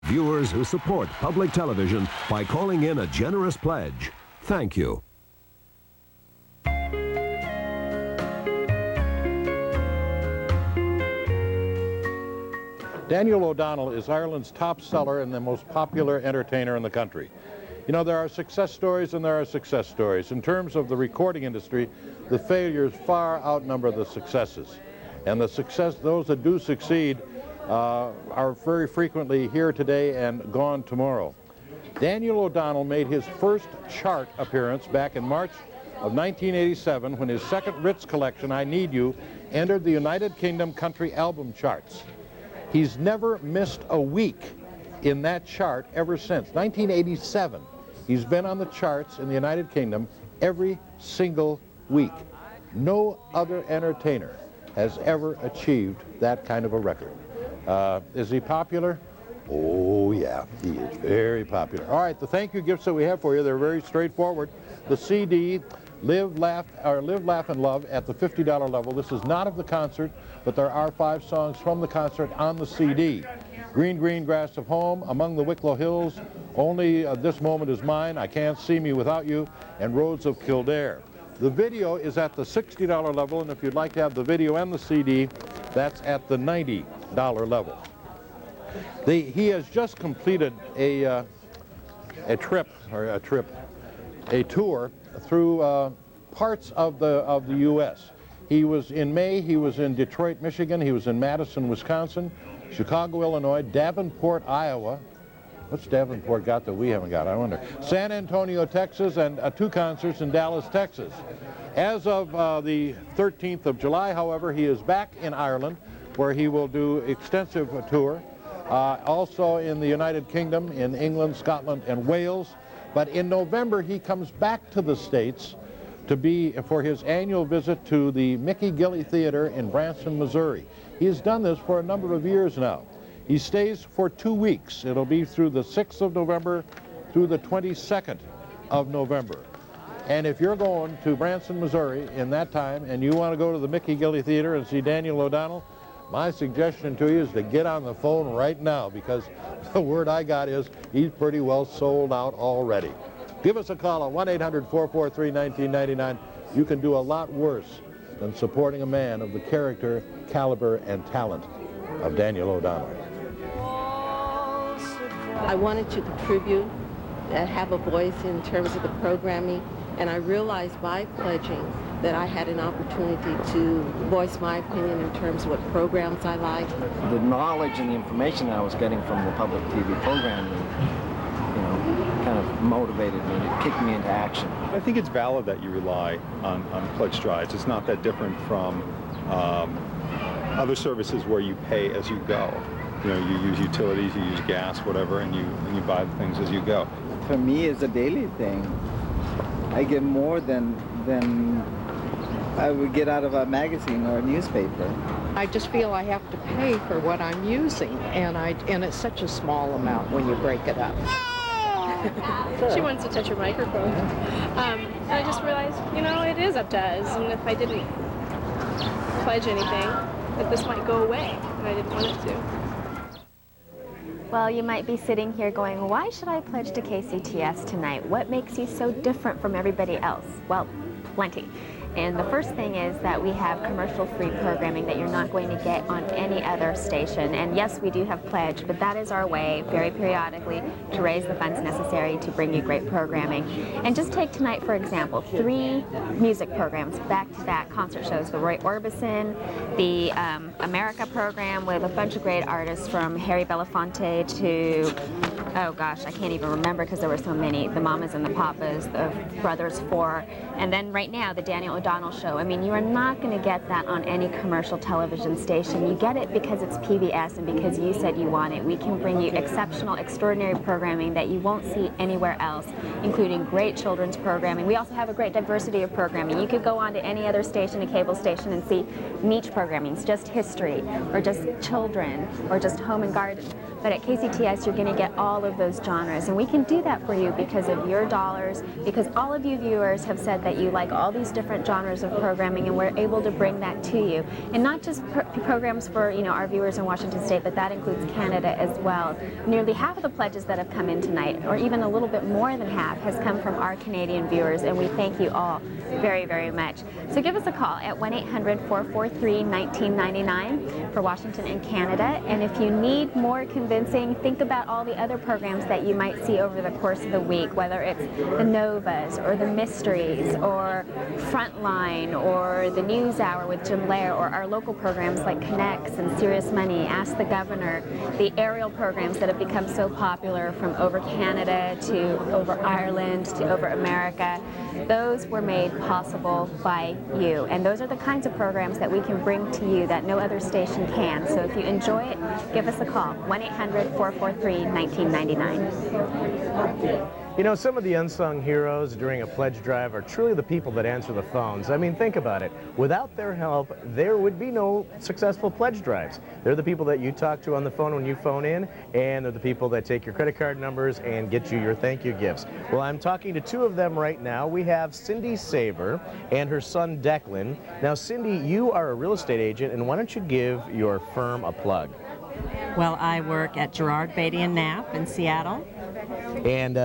viewers who support public television by calling in a generous pledge. Thank you. Daniel O'Donnell is Ireland's top seller and the most popular entertainer in the country. You know, there are success stories and there are success stories. In terms of the recording industry, the failures far outnumber the successes. And the success, those that do succeed, are very frequently here today and gone tomorrow. Daniel O'Donnell made his first chart appearance back in March of 1987 when his second Ritz collection, I Need You, entered the United Kingdom country album charts. He's never missed a week in that chart ever since. 1987, he's been on the charts in the United Kingdom every single week. No other entertainer has ever achieved that kind of a record. Is he popular? Oh yeah, he is very popular. All right, the thank you gifts that we have for you, they're very straightforward. The CD, Live, Laugh, and Love at the $50 level. This is not of the concert, but there are 5 songs from the concert on the CD. Green, Green Grass of Home, Among the Wicklow Hills, Only This Moment Is Mine, I Can't See Me Without You, and Roads of Kildare. The video is at the $60 level, and if you'd like to have the video and the CD, that's at the $90 level. He has just completed a tour through parts of the U.S. He was in May, he was in Detroit, Michigan, he was in Madison, Wisconsin, Chicago, Illinois, Davenport, Iowa. What's Davenport got that we haven't got, I wonder? San Antonio, Texas, and 2 concerts in Dallas, Texas. As of the 13th of July, however, he is back in Ireland, where he will do extensive tour. Also in the United Kingdom, in England, Scotland, and Wales. But in November, he comes back to the States for his annual visit to the Mickey Gilley Theater in Branson, Missouri. He has done this for a number of years now. He stays for 2 weeks. It'll be through the 6th of November through the 22nd of November. And if you're going to Branson, Missouri in that time and you want to go to the Mickey Gilley Theater and see Daniel O'Donnell, my suggestion to you is to get on the phone right now, because the word I got is he's pretty well sold out already. Give us a call at 1-800-443-1999. You can do a lot worse than supporting a man of the character, caliber, and talent of Daniel O'Donnell. I wanted to contribute, have a voice in terms of the programming, and I realized by pledging that I had an opportunity to voice my opinion in terms of what programs I like. The knowledge and the information that I was getting from the public TV programming, you know, kind of motivated me, it kicked me into action. I think it's valid that you rely on pledge strides. It's not that different from other services where you pay as you go. You know, you use utilities, you use gas, whatever, and you buy the things as you go. For me, it's a daily thing. I get more than I would get out of a magazine or a newspaper. I just feel I have to pay for what I'm using, and it's such a small amount when you break it up. She wants to touch her microphone. And I just realized, you know, it is up to us, and if I didn't pledge anything, that this might go away, and I didn't want it to. Well, you might be sitting here going, why should I pledge to KCTS tonight? What makes you so different from everybody else? Well, plenty. And the first thing is that we have commercial-free programming that you're not going to get on any other station. And yes, we do have pledge, but that is our way, very periodically, to raise the funds necessary to bring you great programming. And just take tonight, for example, 3 music programs, back-to-back concert shows. The Roy Orbison, the America program with a bunch of great artists from Harry Belafonte to, oh gosh, I can't even remember because there were so many, the Mamas and the Papas, the Brothers 4, and then right now, the Daniel O'Donnell Show. I mean, you are not going to get that on any commercial television station. You get it because it's PBS and because you said you want it. We can bring you exceptional, extraordinary programming that you won't see anywhere else, including great children's programming. We also have a great diversity of programming. You could go on to any other station, a cable station, and see niche programming. It's just history, or just children, or just home and garden. But at KCTS, you're going to get all of those genres, and we can do that for you because of your dollars, because all of you viewers have said that you like all these different genres of programming, and we're able to bring that to you. And not just programs for, you know, our viewers in Washington State, but that includes Canada as well. Nearly half of the pledges that have come in tonight, or even a little bit more than half, has come from our Canadian viewers, and we thank you all very, very much. So give us a call at 1-800-443-1999 for Washington and Canada. And if you need more convincing, think about all the other programs that you might see over the course of the week, whether it's the Novas or the Mysteries or Frontline or the News Hour with Jim Lair, or our local programs like Connects and Serious Money, Ask the Governor, the aerial programs that have become so popular from over Canada to over Ireland to over America. Those were made possible by you, and those are the kinds of programs that we can bring to you that no other station can. So if you enjoy it, give us a call, 1-800-443-1999. You know, some of the unsung heroes during a pledge drive are truly the people that answer the phones. I mean, think about it. Without their help, there would be no successful pledge drives. They're the people that you talk to on the phone when you phone in, and they're the people that take your credit card numbers and get you your thank you gifts. Well, I'm talking to two of them right now. We have Cindy Saber and her son Declan. Now, Cindy, you are a real estate agent, and why don't you give your firm a plug? Well, I work at Gerard, Beatty & Knapp in Seattle. And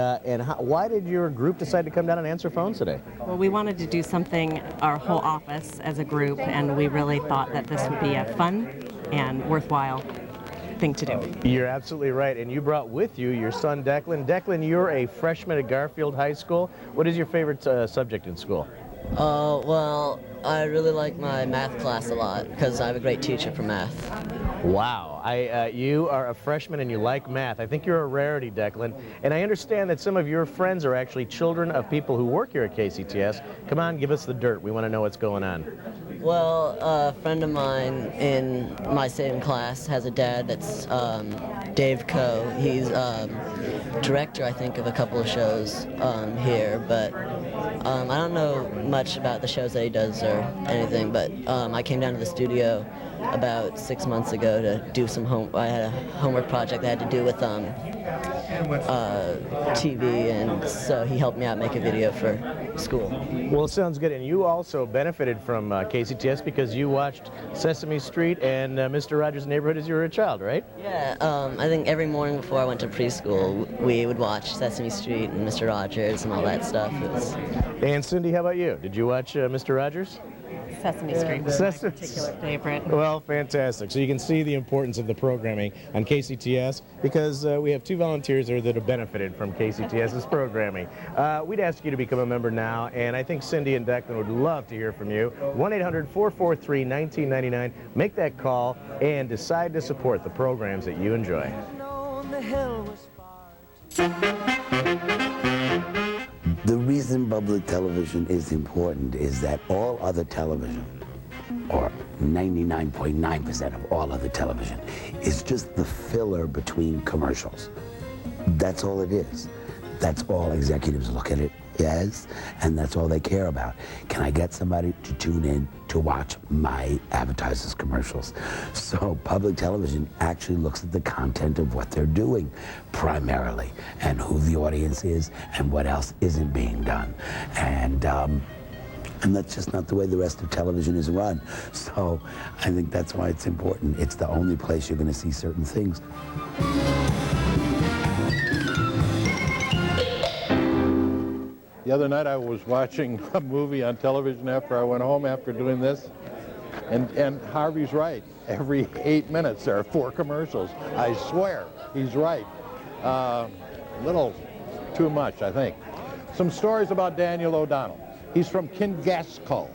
why did your group decide to come down and answer phones today? Well, we wanted to do something, our whole office as a group, and we really thought that this would be a fun and worthwhile thing to do. You're absolutely right, and you brought with you your son Declan. Declan, you're a freshman at Garfield High School. What is your favorite subject in school? Well, I really like my math class a lot because I have a great teacher for math. Wow, you are a freshman and you like math. I think you're a rarity, Declan. And I understand that some of your friends are actually children of people who work here at KCTS. Come on, give us the dirt. We want to know what's going on. Well, a friend of mine in my same class has a dad that's Dave Coe. He's director, I think, of a couple of shows here, but I don't know much about the shows that he does or anything, but I came down to the studio about 6 months ago to do some I had a homework project that had to do with TV, and so he helped me out make a video for school. Well, it sounds good, and you also benefited from KCTS because you watched Sesame Street and Mr. Rogers' Neighborhood as you were a child, right? Yeah, I think every morning before I went to preschool, we would watch Sesame Street and Mr. Rogers and all that stuff. And Cindy, how about you? Did you watch Mr. Rogers? Sesame Street was my particular favorite. Well, fantastic. So you can see the importance of the programming on KCTS because we have two volunteers there that have benefited from KCTS's programming. We'd ask you to become a member now, and I think Cindy and Declan would love to hear from you. 1-800-443-1999. Make that call and decide to support the programs that you enjoy. The reason public television is important is that all other television, or 99.9% of all other television, is just the filler between commercials. That's all it is. That's all executives look at it as, and that's all they care about. Can I get somebody to tune in to watch my advertisers' commercials? So public television actually looks at the content of what they're doing primarily, and who the audience is, and what else isn't being done. And that's just not the way the rest of television is run. So I think that's why it's important. It's the only place you're going to see certain things. The other night I was watching a movie on television after I went home after doing this, and Harvey's right. Every 8 minutes there are 4 commercials. I swear, he's right. Little too much, I think. Some stories about Daniel O'Donnell. He's from Kingaskell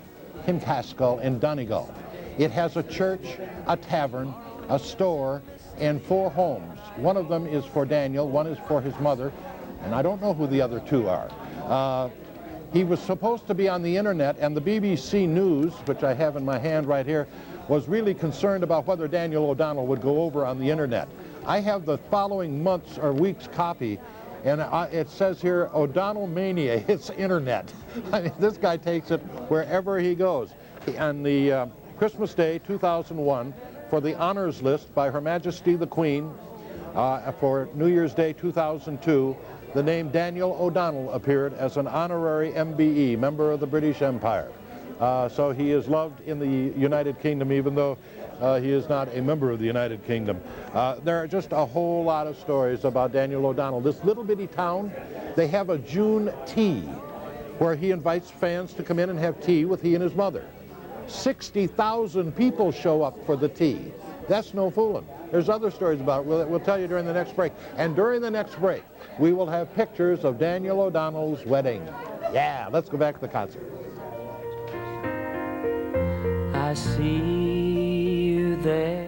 in Donegal. It has a church, a tavern, a store, and 4 homes. One of them is for Daniel, one is for his mother, and I don't know who the other 2 are. He was supposed to be on the internet, and the BBC News, which I have in my hand right here, was really concerned about whether Daniel O'Donnell would go over on the internet. I have the following month's or week's copy, and it says here, O'Donnell Mania, it's internet. I mean, this guy takes it wherever he goes. On the Christmas Day 2001, for the honors list by Her Majesty the Queen, for New Year's Day 2002, the name Daniel O'Donnell appeared as an honorary MBE, member of the British Empire. So he is loved in the United Kingdom, even though he is not a member of the United Kingdom. There are just a whole lot of stories about Daniel O'Donnell. This little bitty town, they have a June tea where he invites fans to come in and have tea with he and his mother. 60,000 people show up for the tea. That's no fooling. There's other stories about it. We'll tell you during the next break. And during the next break, we will have pictures of Daniel O'Donnell's wedding. Yeah, let's go back to the concert. I see you there.